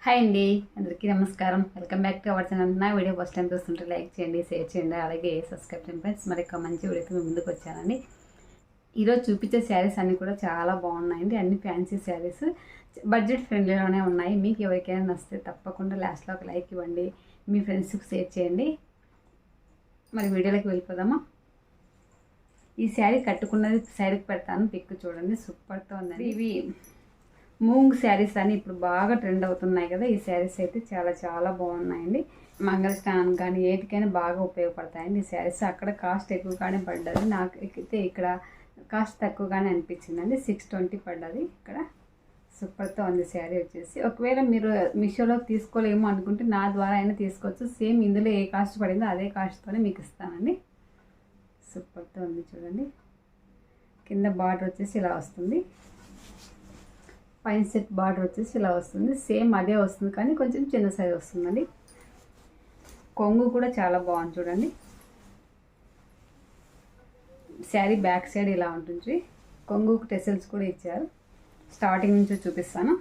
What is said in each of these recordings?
Hi అండి, అందరికీ నమస్కారం. Welcome back to our channel. నా వీడియో ఫస్ట్ టైం చూస్తుంటే లైక్ చేయండి, షేర్ చేయండి, అలాగే సబ్స్క్రైబ్ చేయండి ఫ్రెండ్స్. మరి ఒక మంచి వీడియోతో మేము ముందుకు వచ్చానండి. ఈరోజు చూపించే శారీస్ అన్నీ కూడా చాలా బాగున్నాయండి. అన్ని ఫ్యాన్సీ శారీస్ బడ్జెట్ ఫ్రెండ్లీలోనే ఉన్నాయి. మీకు ఎవరికైనా నచ్చితే తప్పకుండా లాస్ట్లో ఒక లైక్ ఇవ్వండి, మీ ఫ్రెండ్స్కి షేర్ చేయండి. మరి వీడియోలోకి వెళ్ళిపోదామా? ఈ శారీ కట్టుకున్నది సైడ్కి పెడతాను, పిక్ చూడండి, సూపర్తో ఉందండి. ఇవి మూంగ్ శారీస్ అని ఇప్పుడు బాగా ట్రెండ్ అవుతున్నాయి కదా. ఈ శారీస్ అయితే చాలా చాలా బాగున్నాయండి. మంగళస్నానం కానీ ఏటికైనా బాగా ఉపయోగపడతాయండి ఈ శారీస్. అక్కడ కాస్ట్ ఎక్కువగానే పడ్డది, నాకు అయితే ఇక్కడ కాస్ట్ తక్కువగానే అనిపించిందండి. 620 పడ్డది ఇక్కడ. సూపర్తో ఉంది శారీ వచ్చేసి. ఒకవేళ మీరు మీషోలో తీసుకోలేమో అనుకుంటే నా ద్వారా అయినా తీసుకోవచ్చు. సేమ్ ఇందులో ఏ కాస్ట్ పడిందో అదే కాస్ట్తోనే మీకు ఇస్తానండి. సూపర్తో ఉంది చూడండి. కింద బార్డర్ వచ్చేసి ఇలా వస్తుంది, పైన సెట్ బార్డర్ వచ్చేసి ఇలా వస్తుంది. సేమ్ అదే వస్తుంది కానీ కొంచెం చిన్న సైజ్ వస్తుందండి. కొంగు కూడా చాలా బాగుంది చూడండి. శారీ బ్యాక్ సైడ్ ఇలా ఉంటుంది. కొంగుకు టెసల్స్ కూడా ఇచ్చారు. స్టార్టింగ్ నుంచి చూపిస్తాను.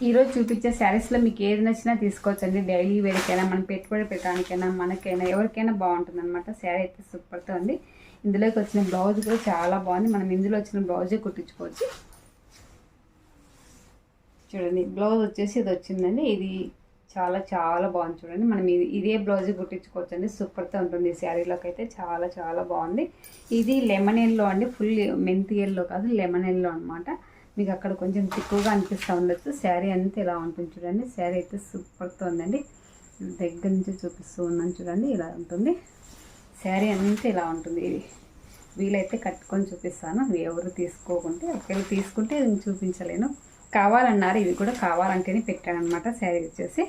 ఈరోజు చూపించే శారీస్లో మీకు ఏది నచ్చినా తీసుకోవచ్చండి. డైలీ వేర్కైనా, మనం పెట్టుబడి పెట్టడానికైనా, మనకైనా ఎవరికైనా బాగుంటుంది అనమాట. శారీ అయితే సూపర్తో ఉంది. ఇందులోకి వచ్చిన బ్లౌజ్ కూడా చాలా బాగుంది. మనం ఇందులో వచ్చిన బ్లౌజే కుట్టించుకోవచ్చు. చూడండి, బ్లౌజ్ వచ్చేసి ఇది వచ్చిందండి. ఇది చాలా చాలా బాగుంది చూడండి. మనం ఇదే బ్లౌజ్ కుట్టించుకోవచ్చు అండి. సూపర్తో ఉంటుంది. ఈ శారీలోకి అయితే చాలా చాలా బాగుంది. ఇది లెమన్ ఎల్లో అండి, ఫుల్ మెంతి ఎల్లో కాదు, లెమన్ ఎల్లో అనమాట. మీకు అక్కడ కొంచెం తిక్కువగా అనిపిస్తూ ఉండొచ్చు. శారీ అంతా ఇలా ఉంటుంది చూడండి. శారీ అయితే సూపర్తో ఉందండి. దగ్గర నుంచి చూపిస్తూ ఉన్నాను చూడండి. ఇలా ఉంటుంది శారీ అంతా, ఇలా ఉంటుంది. ఇది వీలైతే కట్టుకొని చూపిస్తాను. ఎవరు తీసుకోకుంటే, ఒకవేళ తీసుకుంటే నేను చూపించలేను. కావాలన్నారు, ఇవి కూడా కావాలంటేనే పెట్టాను అనమాట. శారీ వచ్చేసి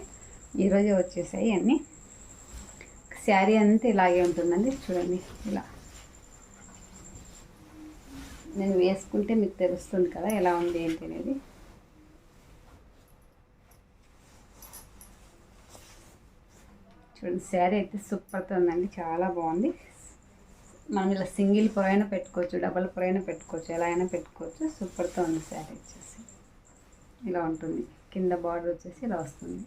ఈరోజే వచ్చేసాయి అన్నీ. శారీ అంతా ఇలాగే ఉంటుందండి చూడండి. ఇలా నేను వేసుకుంటే మీకు తెలుస్తుంది కదా ఎలా ఉంది ఏంటి అనేది. చూడండి, శారీ అయితే సూపర్తో ఉందండి, చాలా బాగుంది. మనం ఇలా సింగిల్ పొరైనా పెట్టుకోవచ్చు, డబల్ పొరైనా పెట్టుకోవచ్చు, ఎలా అయినా పెట్టుకోవచ్చు. సూపర్తో ఉంది శారీ వచ్చేసి. ఇలా ఉంటుంది. కింద బార్డర్ వచ్చేసి ఇలా వస్తుంది.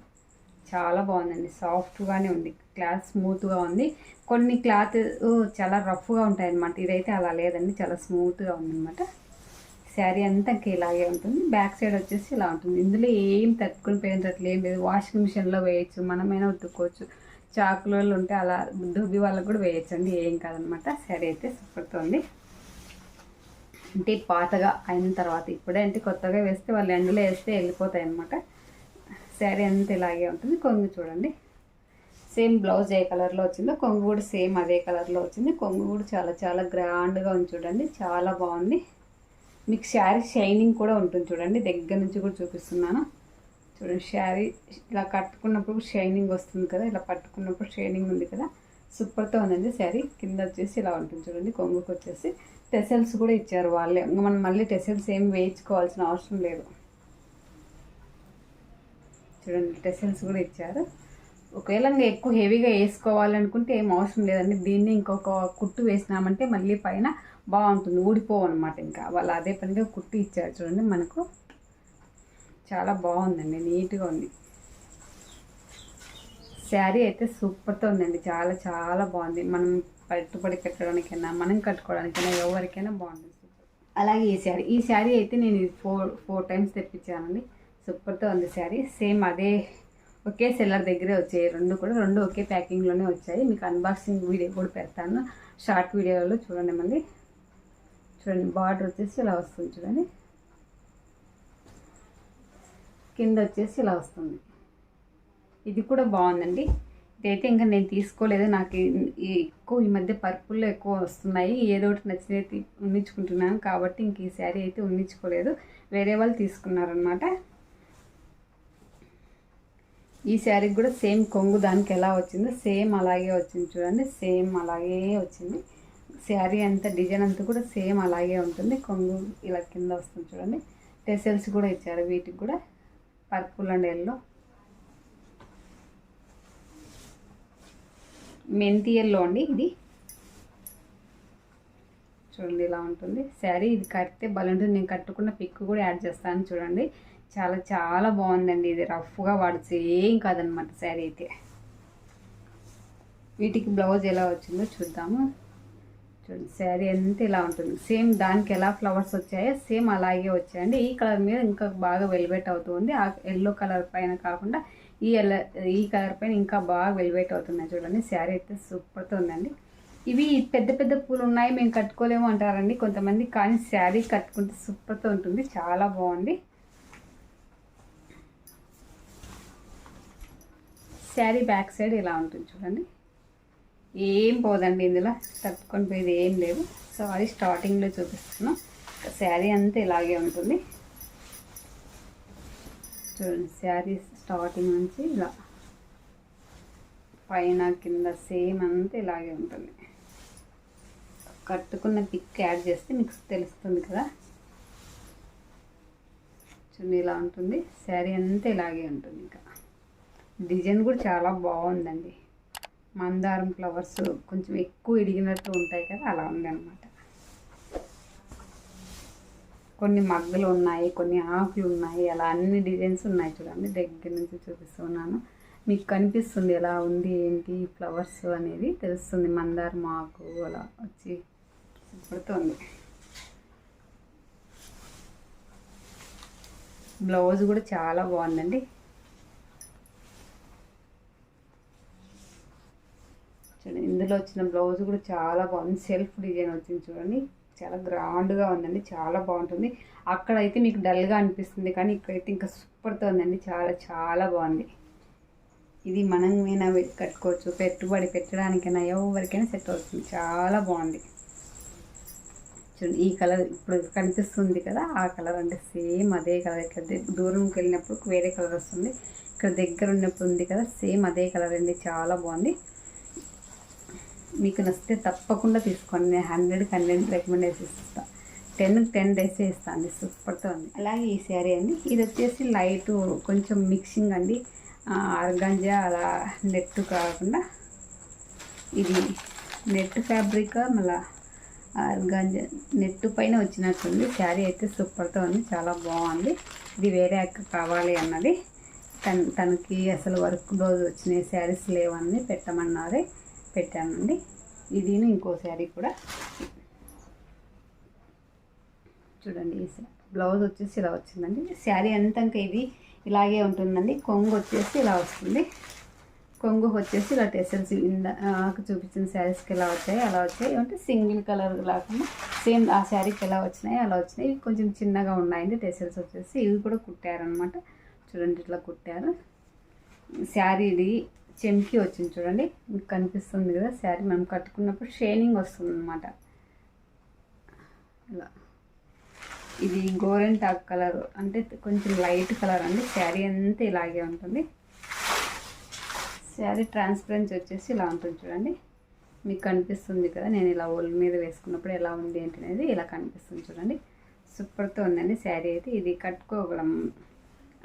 చాలా బాగుందండి. సాఫ్ట్గానే ఉంది, క్లాత్ స్మూత్గా ఉంది. కొన్ని క్లాత్ చాలా రఫ్గా ఉంటాయి అన్నమాట. ఇదైతే అలా లేదండి, చాలా స్మూత్గా ఉందన్నమాట. శారీ అంతా ఇలాగే ఉంటుంది. బ్యాక్ సైడ్ వచ్చేసి ఇలా ఉంటుంది. ఇందులో ఏం తట్టుకుని పోయినట్లు ఏం లేదు. వాషింగ్ మిషన్లో వేయచ్చు, మనమైనా ఉతుక్కోవచ్చు. చాకులలో ఉంటే అలా దుబ్బి వాళ్ళకు కూడా వేయచ్చండి, ఏం కాదనమాట. శారీ అయితే సూపర్తో ఉంది. అంటే పాతగా అయిన తర్వాత ఇప్పుడే అంటే కొత్తగా వేస్తే వాళ్ళు ఎండలో వేస్తే వెళ్ళిపోతాయి అన్నమాట. శారీ అంతా ఇలాగే ఉంటుంది. కొంగు చూడండి, సేమ్ బ్లౌజ్ ఏ కలర్లో వచ్చిందో కొంగు కూడా సేమ్ అదే కలర్లో వచ్చింది. కొంగు కూడా చాలా చాలా గ్రాండ్గా ఉంది చూడండి, చాలా బాగుంది. మీకు శారీ షైనింగ్ కూడా ఉంటుంది చూడండి. దగ్గర నుంచి కూడా చూపిస్తున్నాను చూడండి. శారీ ఇలా కట్టుకున్నప్పుడు షైనింగ్ వస్తుంది కదా, ఇలా పట్టుకున్నప్పుడు షైనింగ్ ఉంది కదా. సూపర్తో ఉందండి శారీ. కింద వచ్చేసి ఇలా ఉంటుంది చూడండి. కొంగుకు వచ్చేసి టెసల్స్ కూడా ఇచ్చారు వాళ్ళే. ఇంకా మనం మళ్ళీ టెసల్స్ ఏం వేయించుకోవాల్సిన అవసరం లేదు చూడండి. టెసల్స్ కూడా ఇచ్చారు. ఒకవేళ ఇంకా ఎక్కువ హెవీగా వేసుకోవాలనుకుంటే ఏం అవసరం లేదండి. దీన్ని ఇంకొక కుట్టు వేసినామంటే మళ్ళీ పైన బాగుంటుంది, ఊడిపోవన్నమాట. ఇంకా వాళ్ళు అదే పనిగా కుట్టి ఇచ్చారు చూడండి. మనకు చాలా బాగుందండి, నీట్గా ఉంది. శారీ అయితే సూపర్తో ఉందండి, చాలా చాలా బాగుంది. మనం పెట్టుబడి పెట్టడానికైనా, మనం కట్టుకోవడానికైనా, ఎవరికైనా బాగుంటుంది. అలాగే ఈ శారీ అయితే నేను ఫోర్ టైమ్స్ తెప్పించానండి. సూపర్తో ఉంది శారీ. సేమ్ అదే ఒకే సెల్లర్ దగ్గరే వచ్చాయి. రెండు ఒకే ప్యాకింగ్లోనే వచ్చాయి. మీకు అన్బాక్సింగ్ వీడియో కూడా పెడతాను, షార్ట్ వీడియోలో చూడండి. మళ్ళీ చూడండి, బార్డర్ వచ్చేసి ఇలా వస్తుంది చూడండి. కింద వచ్చేసి ఇలా వస్తుంది. ఇది కూడా బాగుందండి. ఇదైతే ఇంకా నేను తీసుకోలేదు. నాకు ఈ మధ్య పర్పుల్లో ఎక్కువ వస్తున్నాయి. ఏదో ఒకటి నచ్చినది ఉన్నించుకుంటున్నాను కాబట్టి ఇంక ఈ శారీ అయితే ఉన్నించుకోలేదు, వేరే వాళ్ళు తీసుకున్నారనమాట. ఈ శారీకి కూడా సేమ్ కొంగు దానికి ఎలా వచ్చిందో సేమ్ అలాగే వచ్చింది చూడండి. సేమ్ అలాగే వచ్చింది. శారీ అంతా డిజైన్ అంతా కూడా సేమ్ అలాగే ఉంటుంది. కొంగు ఇలా కింద వస్తుంది చూడండి. టెసల్స్ కూడా ఇచ్చారు వీటికి కూడా, పర్పుల్ అండ్ ఎల్లో. మెంతి ఎల్లో అండి ఇది. చూడండి ఇలా ఉంటుంది శారీ. ఇది కడితే బాగుంటుంది. నేను కట్టుకున్న పిక్ కూడా యాడ్ చేస్తాను చూడండి. చాలా చాలా బాగుందండి. ఇది రఫ్గా వాడచ్చు, ఏం కాదనమాట శారీ అయితే. వీటికి బ్లౌజ్ ఎలా వచ్చిందో చూద్దాము. చూడండి శారీ అంతా ఇలా ఉంటుంది. సేమ్ దానికి ఎలా ఫ్లవర్స్ వచ్చాయో సేమ్ అలాగే వచ్చాయండి. ఈ కలర్ మీద ఇంకా బాగా వెల్వెట్ అవుతుంది. ఆ ఎల్లో కలర్ పైన కాకుండా ఈ కలర్ పైన ఇంకా బాగా వెల్వెట్ అవుతున్నాయి చూడండి. శారీ అయితే సూపర్తో ఉందండి. ఇవి పెద్ద పెద్ద పూలు ఉన్నాయి, మేము కట్టుకోలేము అంటారండి కొంతమంది, కానీ శారీ కట్టుకుంటే సూపర్తో ఉంటుంది. చాలా బాగుంది. శారీ బ్యాక్ సైడ్ ఇలా ఉంటుంది చూడండి. ఏం పోదండి ఇందులో, తట్టుకొని పోయేది ఏం లేదు. సో అది స్టార్టింగ్లో చూపిస్తున్నాం. శారీ అంతా ఇలాగే ఉంటుంది చూడండి. శారీ స్టార్టింగ్ నుంచి ఇలా పైన కింద సేమ్ అంతా ఇలాగే ఉంటుంది. కట్టుకున్న పిక్ యాడ్ చేస్తే మీకు తెలుస్తుంది కదా. చూడండి ఇలా ఉంటుంది. శారీ అంతా ఇలాగే ఉంటుంది. ఇంకా డిజైన్ కూడా చాలా బాగుందండి. మందారం ఫ్లవర్స్ కొంచెం ఎక్కువ ఇడిగినట్టు ఉంటాయి కదా, అలా ఉంది అనమాట. కొన్ని మగ్గలు ఉన్నాయి, కొన్ని ఆకులు ఉన్నాయి, అలా అన్ని డిజైన్స్ ఉన్నాయి చూడండి. దగ్గర నుంచి చూపిస్తున్నాను, మీకు కనిపిస్తుంది ఎలా ఉంది ఏంటి ఫ్లవర్స్ అనేది తెలుస్తుంది. మందారం ఆకు అలా వచ్చి పడుతుంది. బ్లౌజ్ కూడా చాలా బాగుందండి. చూడండి ఇందులో వచ్చిన బ్లౌజ్ కూడా చాలా బాగుంది. సెల్ఫ్ డిజైన్ వచ్చింది చూడండి. చాలా గ్రాండ్గా ఉందండి, చాలా బాగుంటుంది. అక్కడైతే మీకు డల్గా అనిపిస్తుంది, కానీ ఇక్కడైతే ఇంకా సూపర్తో ఉందండి. చాలా చాలా బాగుంది. ఇది మనమైనా కట్టుకోవచ్చు, పెట్టుబడి పెట్టడానికైనా ఎవరికైనా సెట్ అవుతుంది. చాలా బాగుంది. చూడండి ఈ కలర్ ఇప్పుడు కనిపిస్తుంది కదా, ఆ కలర్ అంటే సేమ్ అదే కలర్. ఇక్కడ దూరంకి వెళ్ళినప్పుడు వేరే కలర్ వస్తుంది, ఇక్కడ దగ్గర ఉన్నప్పుడు ఉంది కదా సేమ్ అదే కలర్ అండి. చాలా బాగుంది. మీకు నచ్చితే తప్పకుండా తీసుకోండి. నేను 100కి 100 రికమెండేషన్ ఇస్తాను. 10కి 10 డేస్ ఇస్తాను. సూపర్తో ఉంది. అలాగే ఈ శారీ అండి, ఇది వచ్చేసి లైట్ కొంచెం మిక్సింగ్ అండి. ఆర్గాంజా అలా నెట్ కాకుండా ఇది నెట్ ఫ్యాబ్రిక్, మళ్ళీ ఆర్గాంజా నెట్ పైన వచ్చినట్టుంది. శారీ అయితే సూపర్తో ఉంది, చాలా బాగుంది. ఇది వేరే అక్క కావాలి అన్నది. తనకి అసలు వర్క్ బ్లౌజ్ వచ్చినాయి, శారీస్ లేవని పెట్టమన్నారు, పెట్టానండి. ఇది ఇంకో శారీ కూడా చూడండి. ఈ బ్లౌజ్ వచ్చేసి ఇలా వచ్చిందండి. శారీ అంతా ఇది ఇలాగే ఉంటుందండి. కొంగు వచ్చేసి ఇలా వస్తుంది. కొంగు వచ్చేసి ఇలా టెసల్స్ నాకు చూపించిన శారీస్కి ఎలా వచ్చాయి అలా వచ్చాయి. అంటే సింగిల్ కలర్ కాకుండా సేమ్ ఆ శారీకి ఎలా వచ్చినాయి అలా వచ్చినాయి. ఇవి కొంచెం చిన్నగా ఉన్నాయండి టెసల్స్ వచ్చేసి. ఇవి కూడా కుట్టారనమాట. చూడండి ఇట్లా కుట్టారు. శారీది చెంకి వచ్చింది చూడండి, మీకు కనిపిస్తుంది కదా. శారీ మనం కట్టుకున్నప్పుడు షైనింగ్ వస్తుంది అనమాట. ఇలా ఇది గోరెంటాక్ కలర్, అంటే కొంచెం లైట్ కలర్ అండి. శారీ అంతా ఇలాగే ఉంటుంది. శారీ ట్రాన్స్పరెన్సీ వచ్చేసి ఇలా ఉంటుంది చూడండి, మీకు కనిపిస్తుంది కదా. నేను ఇలా ఒళ్ళు మీద వేసుకున్నప్పుడు ఎలా ఉంది ఏంటి అనేది ఇలా కనిపిస్తుంది చూడండి. సూపర్తో ఉందండి శారీ అయితే. ఇది కట్టుకోగలం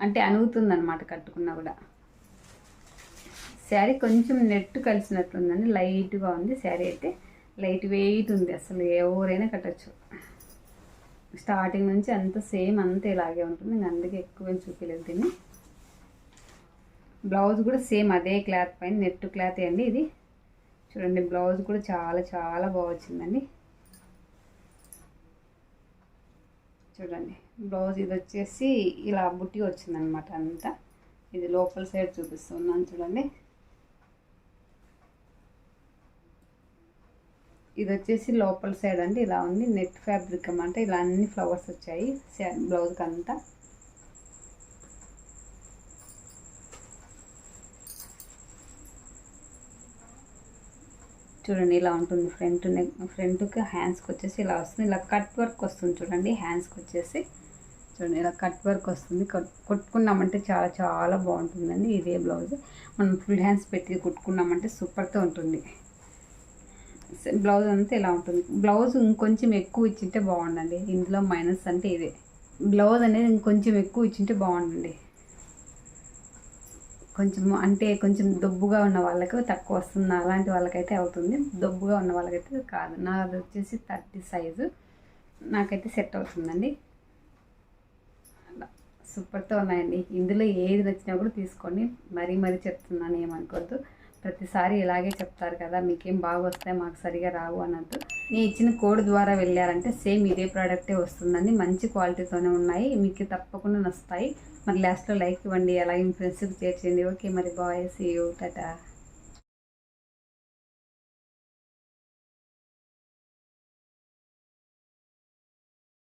అంటే అనుగుతుంది అనమాట కట్టుకున్నా కూడా. శారీ కొంచెం నెట్ కలిసినట్లుందండి, లైట్గా ఉంది శారీ అయితే. లైట్ వెయిట్ ఉంది, అసలు ఎవరైనా కట్టచ్చు. స్టార్టింగ్ నుంచి అంత సేమ్ అంతా ఇలాగే ఉంటుంది. ఇంకా అందుకే ఎక్కువ చూపించలేదు దీన్ని. బ్లౌజ్ కూడా సేమ్ అదే క్లాత్ పైన నెట్ క్లాత్ అండి ఇది. చూడండి బ్లౌజ్ కూడా చాలా చాలా బాగా వచ్చిందండి. చూడండి బ్లౌజ్ ఇది వచ్చేసి ఇలా బుట్టి వచ్చిందనమాట అంతా. ఇది లోపల సైడ్ చూపిస్తున్నాను చూడండి. ఇది వచ్చేసి లోపల సైడ్ అండి ఇలా ఉంది. నెట్ ఫ్యాబ్రిక్ అన్నమాట. ఇలా అన్ని ఫ్లవర్స్ వచ్చాయి బ్లౌజ్కి అంతా. చూడండి ఇలా ఉంటుంది. ఫ్రంట్కి హ్యాండ్స్కి వచ్చేసి ఇలా వస్తుంది. ఇలా కట్ వర్క్ వస్తుంది చూడండి. హ్యాండ్స్కి వచ్చేసి చూడండి ఇలా కట్ వర్క్ వస్తుంది. కుట్టుకున్నామంటే చాలా చాలా బాగుంటుందండి. ఇదే బ్లౌజ్ మనం ఫుల్ హ్యాండ్స్ పెట్టి కుట్టుకున్నామంటే సూపర్తో ఉంటుంది. బ్లౌజ్ అంతా ఇలా ఉంటుంది. బ్లౌజ్ ఇంకొంచెం ఎక్కువ ఇచ్చింటే బాగుండండి. ఇందులో మైనస్ అంటే ఇదే. బ్లౌజ్ అనేది ఇంకొంచెం ఎక్కువ ఇచ్చింటే బాగుండండి. కొంచెం అంటే కొంచెం దొబ్బుగా ఉన్న వాళ్ళకి తక్కువ వస్తుంది, అలాంటి వాళ్ళకైతే అవుతుంది. దొబ్బుగా ఉన్న వాళ్ళకైతే కాదు. నాది వచ్చేసి 30 సైజు, నాకైతే సెట్ అవుతుందండి. అలా సూపర్తో ఉన్నాయండి. ఇందులో ఏది నచ్చినా కూడా తీసుకోండి. మరీ చెప్తున్నాను, ఏమనుకోవద్దు. ప్రతిసారి ఇలాగే చెప్తారు కదా, మీకేం బాగా వస్తాయి మాకు సరిగా రావు అన్నట్టు. నేను ఇచ్చిన కోడ్ ద్వారా వెళ్ళారంటే సేమ్ ఇదే ప్రోడక్టే వస్తుందండి. మంచి క్వాలిటీతోనే ఉన్నాయి, మీకు తప్పకుండా నచ్చుతాయి. మరి లాస్ట్లో లైక్ ఇవ్వండి, అలాగే మీ ఫ్రెండ్స్కి షేర్ చేయండి. ఓకే మరి బాయ్, సీ యూ, టాటా.